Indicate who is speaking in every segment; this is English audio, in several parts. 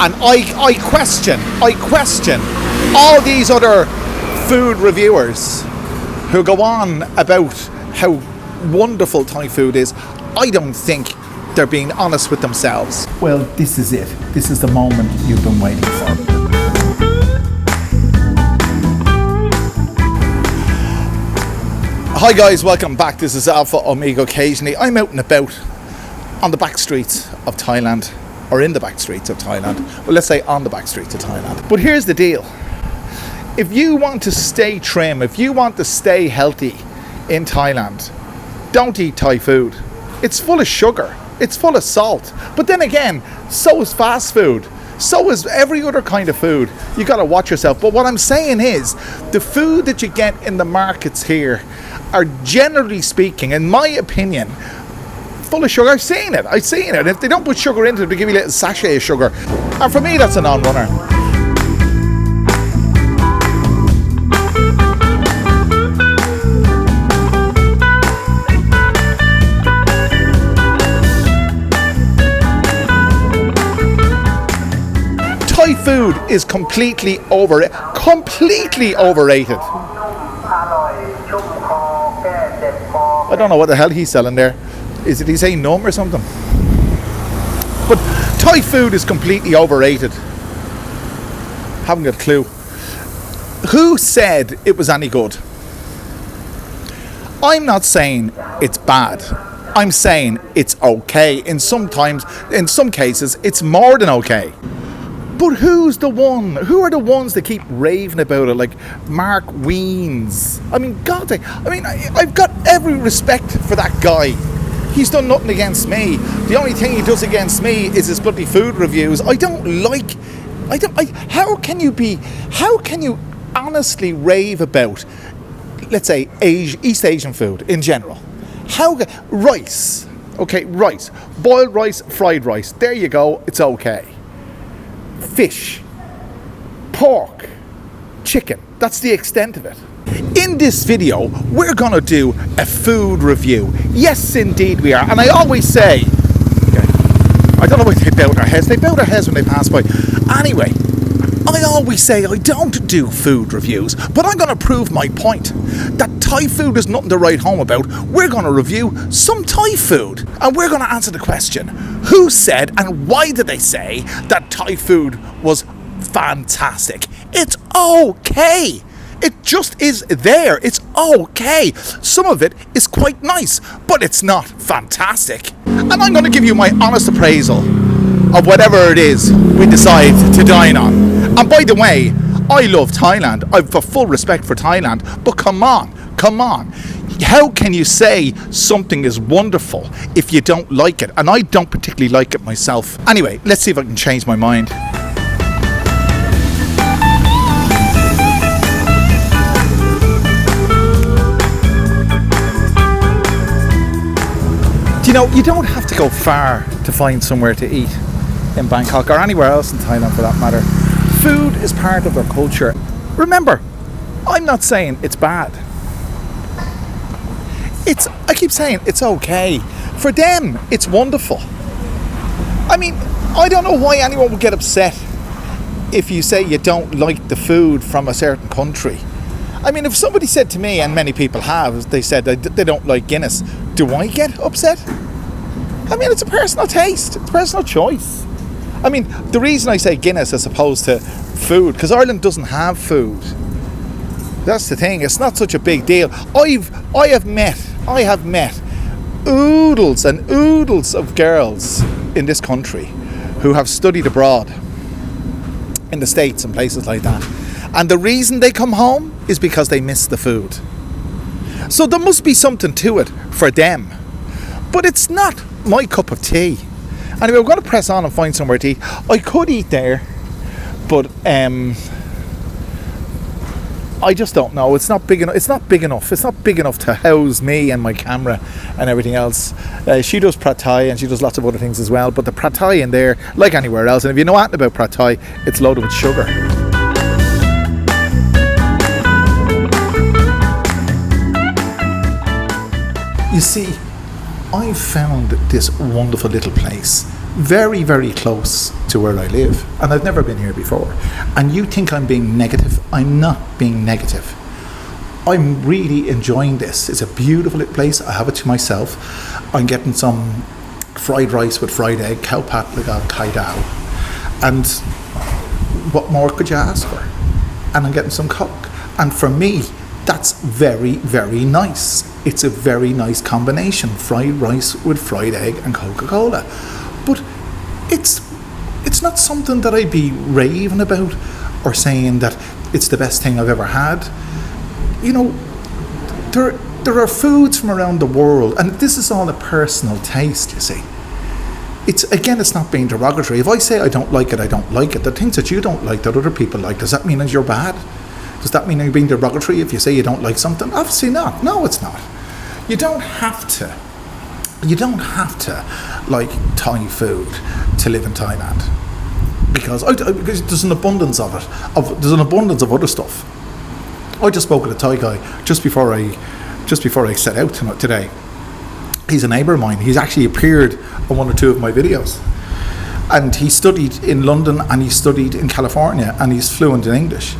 Speaker 1: And I question all these other food reviewers who go on about how wonderful Thai food is. I don't think they're being honest with themselves. Well, this is it. This is the moment you've been waiting for. Hi guys, welcome back. This is Alpha Omega Occasionally. I'm out and about on the back streets of Thailand, or in the back streets of Thailand. Well, let's say on the back streets of Thailand. But here's the deal. If you want to stay trim, if you want to stay healthy in Thailand, don't eat Thai food. It's full of sugar. It's full of salt. But then again, so is fast food. So is every other kind of food. You got to watch yourself. But what I'm saying is, the food that you get in the markets here are, generally speaking, in my opinion, full of sugar. I've seen it. If they don't put sugar into it, they give you a little sachet of sugar. And for me, that's a non-runner. Thai food is completely overrated. I don't know what the hell he's selling there. Is it he's saying numb or something? But Thai food is completely overrated. Haven't got a clue. Who said it was any good? I'm not saying it's bad. I'm saying it's okay. In some cases, it's more than okay. But who are the ones that keep raving about it, like Mark Wiens? I mean, I've got every respect for that guy. He's done nothing against me. The only thing he does against me is his bloody food reviews. How can you honestly rave about, let's say, East Asian food in general? Rice. Okay, rice. Boiled rice, fried rice. There you go, it's okay. Fish, pork, chicken. That's the extent of it. In this video, we're going to do a food review. Yes, indeed we are. And I always say, I don't know why they bow their heads. They bow their heads when they pass by. Anyway, I always say I don't do food reviews, but I'm going to prove my point that Thai food is nothing to write home about. We're going to review some Thai food, and we're going to answer the question, who said and why did they say that Thai food was fantastic? It's okay. It just is there. It's okay. Some of it is quite nice, but it's not fantastic. And I'm going to give you my honest appraisal of whatever it is we decide to dine on. And by the way, I love Thailand. I've got full respect for Thailand. But come on. How can you say something is wonderful if you don't like it? And I don't particularly like it myself. Anyway, let's see if I can change my mind. You know, you don't have to go far to find somewhere to eat in Bangkok or anywhere else in Thailand for that matter. Food is part of their culture. Remember, I'm not saying it's bad. I keep saying it's okay. For them, it's wonderful. I mean, I don't know why anyone would get upset if you say you don't like the food from a certain country. I mean, if somebody said to me, and many people have, they said they don't like Guinness, do I get upset? I mean, it's a personal taste. It's a personal choice. I mean, the reason I say Guinness as opposed to food, because Ireland doesn't have food. That's the thing. It's not such a big deal. I have met oodles and oodles of girls in this country who have studied abroad in the States and places like that. And the reason they come home is because they miss the food. So there must be something to it for them. But it's not my cup of tea. Anyway, we're going to press on and find somewhere to eat. I could eat there, but I just don't know. It's not big enough. It's not big enough to house me and my camera and everything else. She does pad thai and she does lots of other things as well. But the pad thai in there, like anywhere else, and if you know anything about pad thai, it's loaded with sugar. You see, I found this wonderful little place very, very close to where I live, and I've never been here before. And you think I'm being negative? I'm not being negative. I'm really enjoying this. It's a beautiful place. I have it to myself. I'm getting some fried rice with fried egg, cow pat legal kai dao. And what more could you ask for? And I'm getting some Coke. And for me, that's very, very nice. It's a very nice combination. Fried rice with fried egg and Coca-Cola. But it's not something that I'd be raving about or saying that it's the best thing I've ever had. You know, there are foods from around the world, and this is all a personal taste, you see. It's not being derogatory. If I say I don't like it, I don't like it. The things that you don't like that other people like, does that mean that you're bad? Does that mean you're being derogatory if you say you don't like something? Obviously not. No, it's not. You don't have to like Thai food to live in Thailand, because there's an abundance of it. There's an abundance of other stuff. I just spoke with a Thai guy just before I set out today. He's a neighbour of mine. He's actually appeared on one or two of my videos, and he studied in London and he studied in California, and he's fluent in English.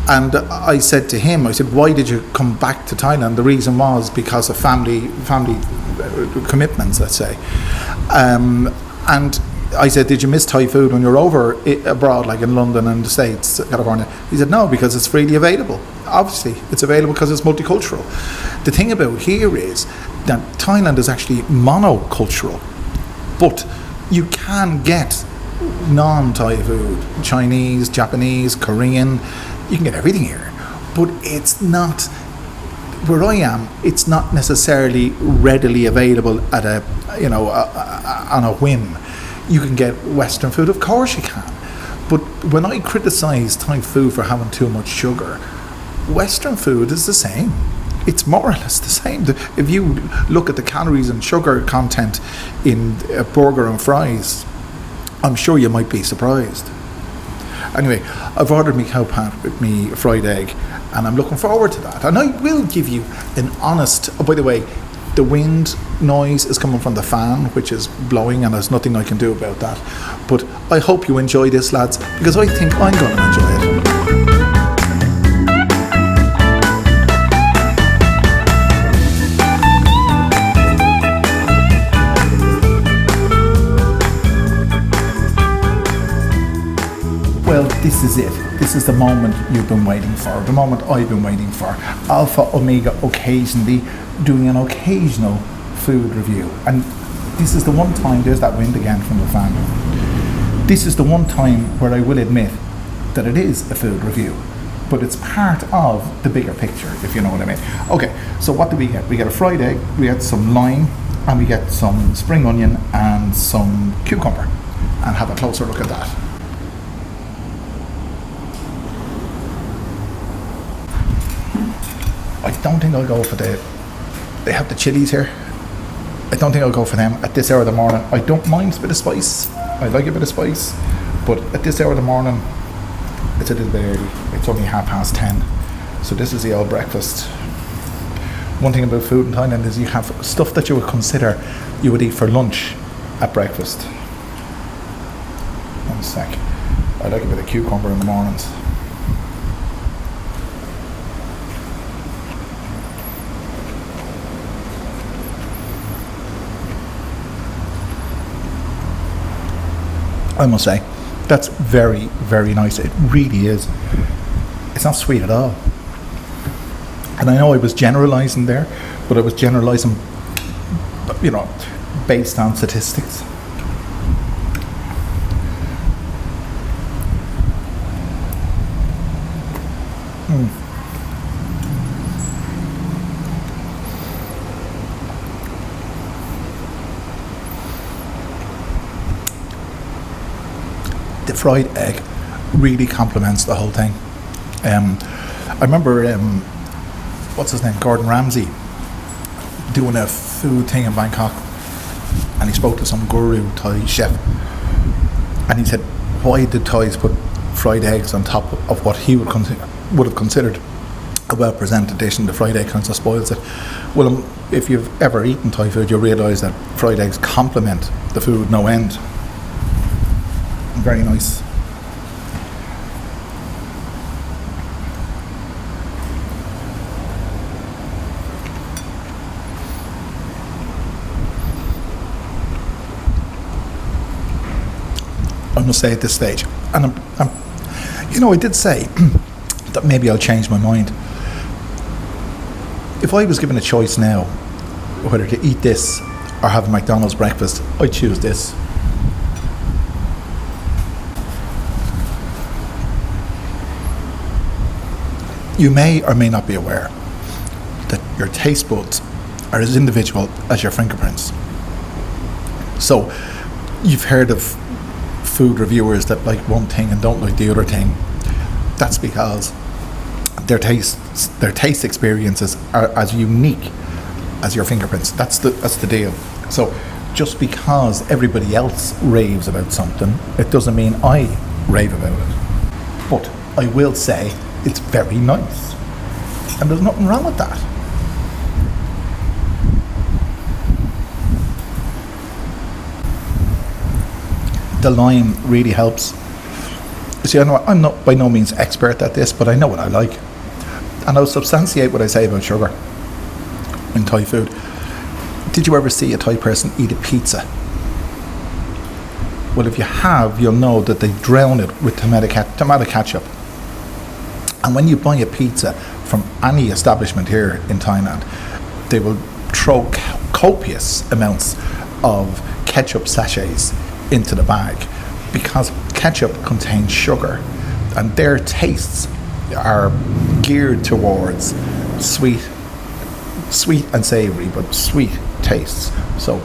Speaker 1: And I said to him, I said, why did you come back to Thailand? The reason was because of family commitments, let's say. And I said, did you miss Thai food when you were over abroad, like in London and the States, California? He said, no, because it's freely available. Obviously, it's available because it's multicultural. The thing about here is that Thailand is actually monocultural, but you can get non-Thai food, Chinese, Japanese, Korean. You can get everything here, but it's not, where I am, it's not necessarily readily available at on a whim. You can get Western food, of course you can, but when I criticise Thai food for having too much sugar, Western food is the same. It's more or less the same. If you look at the calories and sugar content in a burger and fries, I'm sure you might be surprised. Anyway, I've ordered me cow pat with me fried egg, and I'm looking forward to that. And I will give you an honest, by the way, the wind noise is coming from the fan, which is blowing, and there's nothing I can do about that. But I hope you enjoy this, lads, because I think I'm going to enjoy it. Well, this is it. This is the moment you've been waiting for, the moment I've been waiting for. Alpha Omega occasionally doing an occasional food review. And this is the one time, there's that wind again from the fan. This is the one time where I will admit that it is a food review, but it's part of the bigger picture, if you know what I mean. Okay, so what do we get? We get a fried egg, we get some lime, and we get some spring onion and some cucumber. And have a closer look at that. I don't think I'll go for they have the chilies here. I don't think I'll go for them at this hour of the morning. I don't mind a bit of spice. I like a bit of spice. But at this hour of the morning, it's a little bit early. It's only 10:30. So this is the old breakfast. One thing about food in Thailand is you have stuff that you would consider you would eat for lunch at breakfast. One sec. I like a bit of cucumber in the mornings. I must say, that's very, very nice. It really is. It's not sweet at all. And I know I was generalising there, but I was generalising, based on statistics. The fried egg really complements the whole thing. I remember, what's his name, Gordon Ramsay, doing a food thing in Bangkok, and he spoke to some guru Thai chef, and he said, why did Thais put fried eggs on top of what he would have considered a well-presented dish, and the fried egg kind of spoils it? Well, if you've ever eaten Thai food, you'll realise that fried eggs complement the food no end. Very nice. I must say at this stage, and I did say that maybe I'll change my mind. If I was given a choice now whether to eat this or have a McDonald's breakfast, I'd choose this. You may or may not be aware that your taste buds are as individual as your fingerprints. So you've heard of food reviewers that like one thing and don't like the other thing. That's because their taste experiences are as unique as your fingerprints. That's the deal. So just because everybody else raves about something, it doesn't mean I rave about it. But I will say it's very nice, and there's nothing wrong with that. The lime really helps. You see, I'm not by no means expert at this, but I know what I like. And I'll substantiate what I say about sugar in Thai food. Did you ever see a Thai person eat a pizza? Well, if you have, you'll know that they drown it with tomato ketchup. And when you buy a pizza from any establishment here in Thailand, they will throw copious amounts of ketchup sachets into the bag because ketchup contains sugar and their tastes are geared towards sweet and savoury, but sweet tastes. So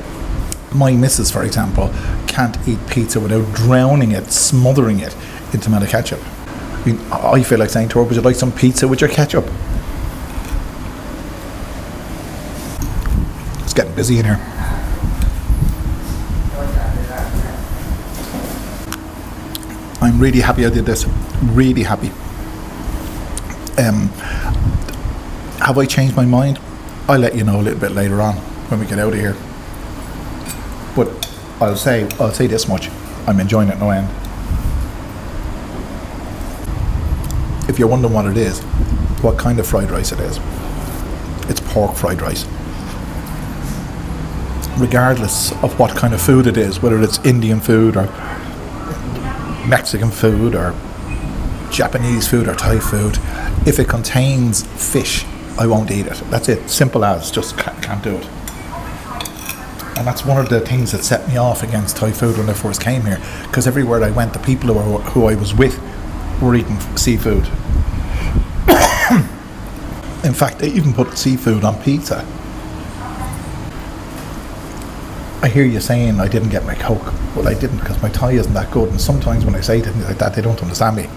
Speaker 1: my missus, for example, can't eat pizza without drowning it, smothering it in tomato ketchup. I mean, I feel like saying to her, would you like some pizza with your ketchup? It's getting busy in here. I'm really happy I did this. Really happy. Have I changed my mind? I'll let you know a little bit later on when we get out of here. But I'll say this much. I'm enjoying it no end. If you're wondering what it is, what kind of fried rice it is, it's pork fried rice. Regardless of what kind of food it is, whether it's Indian food or Mexican food or Japanese food or Thai food, if it contains fish, I won't eat it. That's it. Simple as. Just can't do it. And that's one of the things that set me off against Thai food when I first came here, because everywhere I went, the people who I was with were eating seafood. In fact, they even put seafood on pizza. I hear you saying I didn't get my Coke. Well, I didn't because my Thai isn't that good, and sometimes when I say things like that, they don't understand me.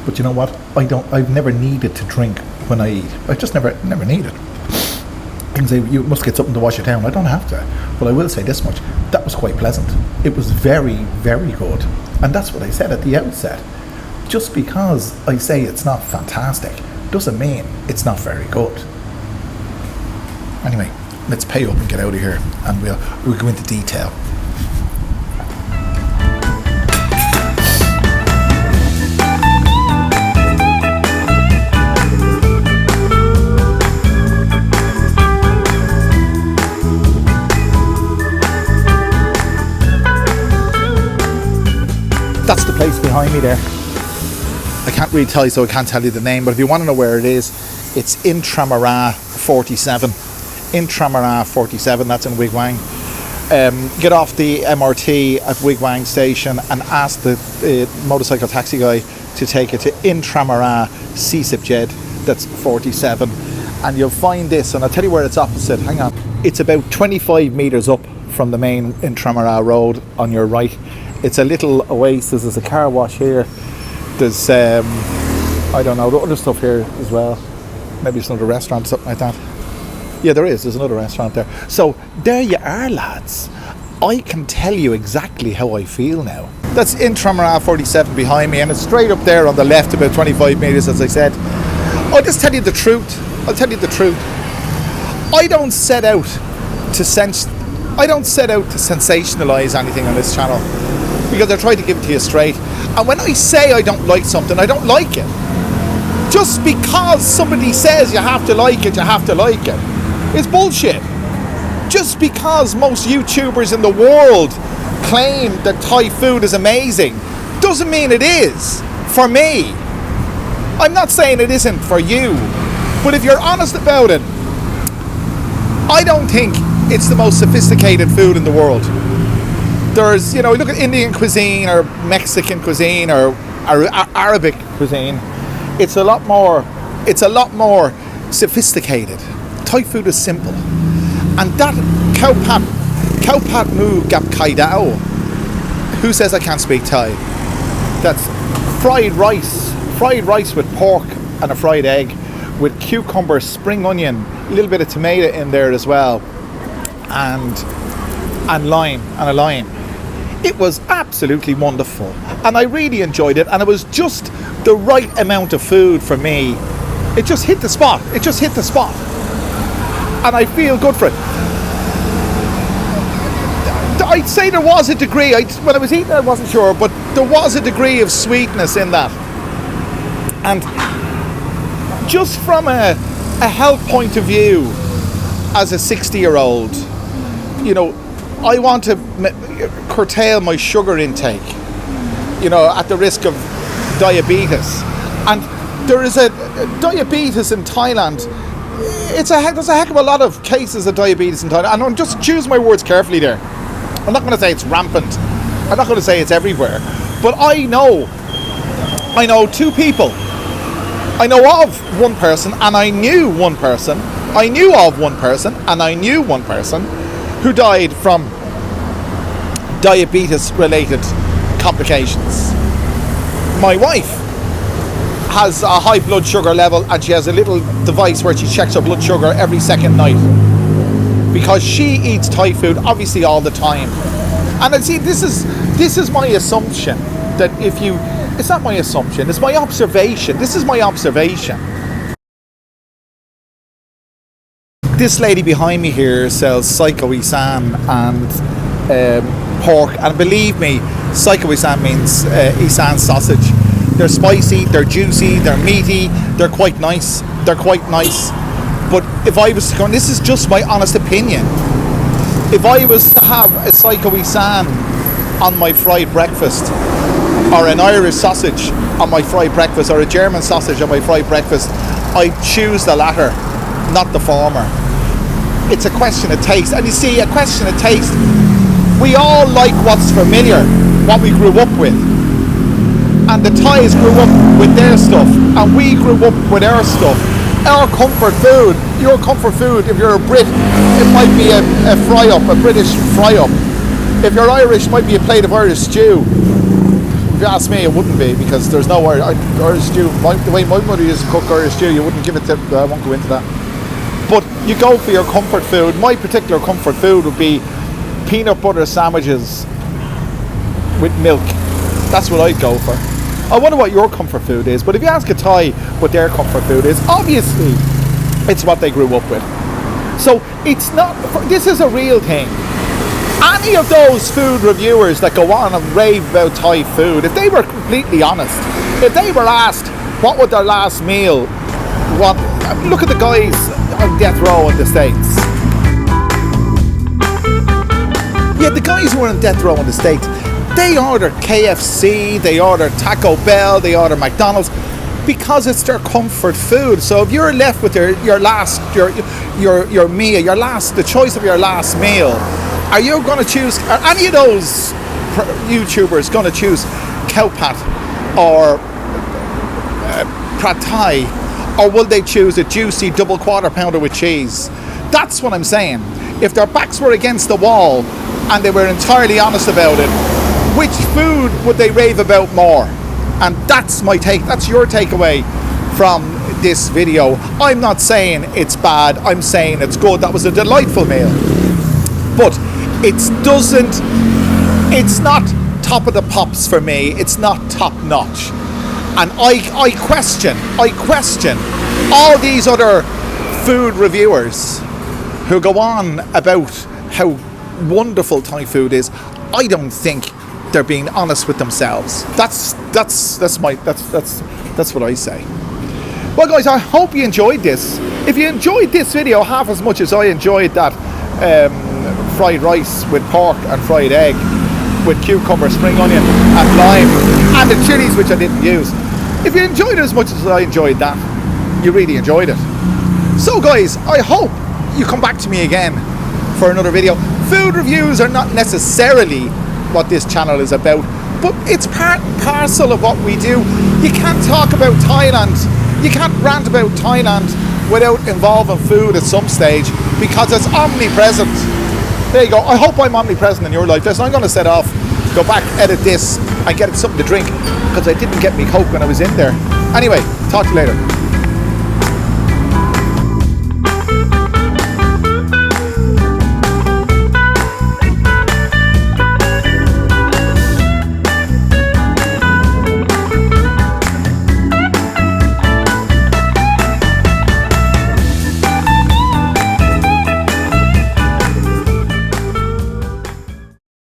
Speaker 1: But you know what? I've never needed to drink when I eat. I just never needed. You can say you must get something to wash it down. I don't have to. But I will say this much: that was quite pleasant. It was very, very good, and that's what I said at the outset. Just because I say it's not fantastic doesn't mean it's not very good. Anyway, let's pay up and get out of here, and we'll go into detail. That's the place behind me there. I can't really tell you, so I can't tell you the name, but if you want to know where it is, it's Intramara 47. Intramara 47, that's in Wig Wang. Get off the MRT at Wig Wang station and ask the motorcycle taxi guy to take it to Intramara Sisip Jed, that's 47. And you'll find this, and I'll tell you where it's opposite. Hang on. It's about 25 metres up from the main Intramara road on your right. It's a little oasis. There's a car wash here. There's, I don't know, the other stuff here as well. Maybe it's another restaurant or something like that. Yeah, there's another restaurant there. So there you are, lads. I can tell you exactly how I feel now. That's Intramara 47 behind me, and it's straight up there on the left, about 25 metres, as I said. I'll just tell you the truth. I'll tell you the truth. I don't set out to sensationalise anything on this channel. because I try to give it to you straight. And when I say I don't like something, I don't like it. Just because somebody says you have to like it, you have to like it. It's bullshit. Just because most YouTubers in the world claim that Thai food is amazing doesn't mean it is for me. I'm not saying it isn't for you, but if you're honest about it, I don't think it's the most sophisticated food in the world. There's, you know, look at Indian cuisine or Mexican cuisine or Arabic cuisine. It's a lot more sophisticated. Thai food is simple. And that khao pat mu gap kai dao. Who says I can't speak Thai? That's fried rice with pork and a fried egg with cucumber, spring onion, a little bit of tomato in there as well, and a lime. It was absolutely wonderful, and I really enjoyed it, and it was just the right amount of food for me. It just hit the spot. And I feel good for it. I'd say there was a degree, when I was eating I wasn't sure, but there was a degree of sweetness in that. And just from a health point of view, as a 60-year-old, you know, I want to curtail my sugar intake, you know, at the risk of diabetes. And there is a diabetes in Thailand. There's a heck of a lot of cases of diabetes in Thailand. And I'm just choosing my words carefully there. I'm not going to say it's rampant. I'm not going to say it's everywhere. But I know two people. I know of one person, and I knew one person. I knew of one person, and I knew one person who died from diabetes-related complications. My wife has a high blood sugar level, and she has a little device where she checks her blood sugar every second night, because she eats Thai food obviously all the time. And I see this is my assumption, that if you, it's not my assumption, it's my observation. This is my observation. This lady behind me here sells Psycho Isan and pork, and believe me, Psycho Isan means Isan sausage. They're spicy, they're juicy, they're meaty, they're quite nice. But if I was to go, and this is just my honest opinion, if I was to have a Psycho Isan on my fried breakfast, or an Irish sausage on my fried breakfast, or a German sausage on my fried breakfast, I'd choose the latter, not the former. It's a question of taste. And you see, a question of taste, we all like what's familiar, what we grew up with. And the Thais grew up with their stuff, and we grew up with our stuff. Our comfort food, your comfort food, if you're a Brit, it might be a fry-up, a British fry-up. If you're Irish, it might be a plate of Irish stew. If you ask me, it wouldn't be, because there's no Irish stew. The way my mother used to cook Irish stew, you wouldn't give it to, I won't go into that. But you go for your comfort food. My particular comfort food would be peanut butter sandwiches with milk. That's what I'd go for. I wonder what your comfort food is, but if you ask a Thai what their comfort food is, obviously it's what they grew up with. So it's not, this is a real thing. Any of those food reviewers that go on and rave about Thai food, if they were completely honest, if they were asked what would their last meal, what, look at the guys on death row in the States. Yeah, the guys who are on death row in the States, they order KFC, they order Taco Bell, they order McDonald's, because it's their comfort food. So if you're left with your meal, the choice of your last meal, are you going to choose, are any of those YouTubers going to choose khao pat or pad thai, or will they choose a juicy double quarter pounder with cheese? That's what I'm saying. If their backs were against the wall and they were entirely honest about it, which food would they rave about more? And that's my take, that's your takeaway from this video. I'm not saying it's bad, I'm saying it's good. That was a delightful meal. But it's not top of the pops for me, it's not top notch. And I question all these other food reviewers who go on about how wonderful Thai food is. I don't think they're being honest with themselves. That's what I say. Well, guys, I hope you enjoyed this. If you enjoyed this video half as much as I enjoyed that fried rice with pork and fried egg with cucumber, spring onion and lime and the chilies, which I didn't use, if you enjoyed it as much as I enjoyed that, you really enjoyed it. So guys, I hope you come back to me again for another video. Food reviews are not necessarily what this channel is about, but it's part and parcel of what we do. You can't talk about Thailand, you can't rant about Thailand without involving food at some stage, because it's omnipresent. There you go. I hope I'm omnipresent in your life. Listen, I'm going to set off, go back, edit this and get something to drink, because I didn't get me Coke when I was in there. Anyway, talk to you later.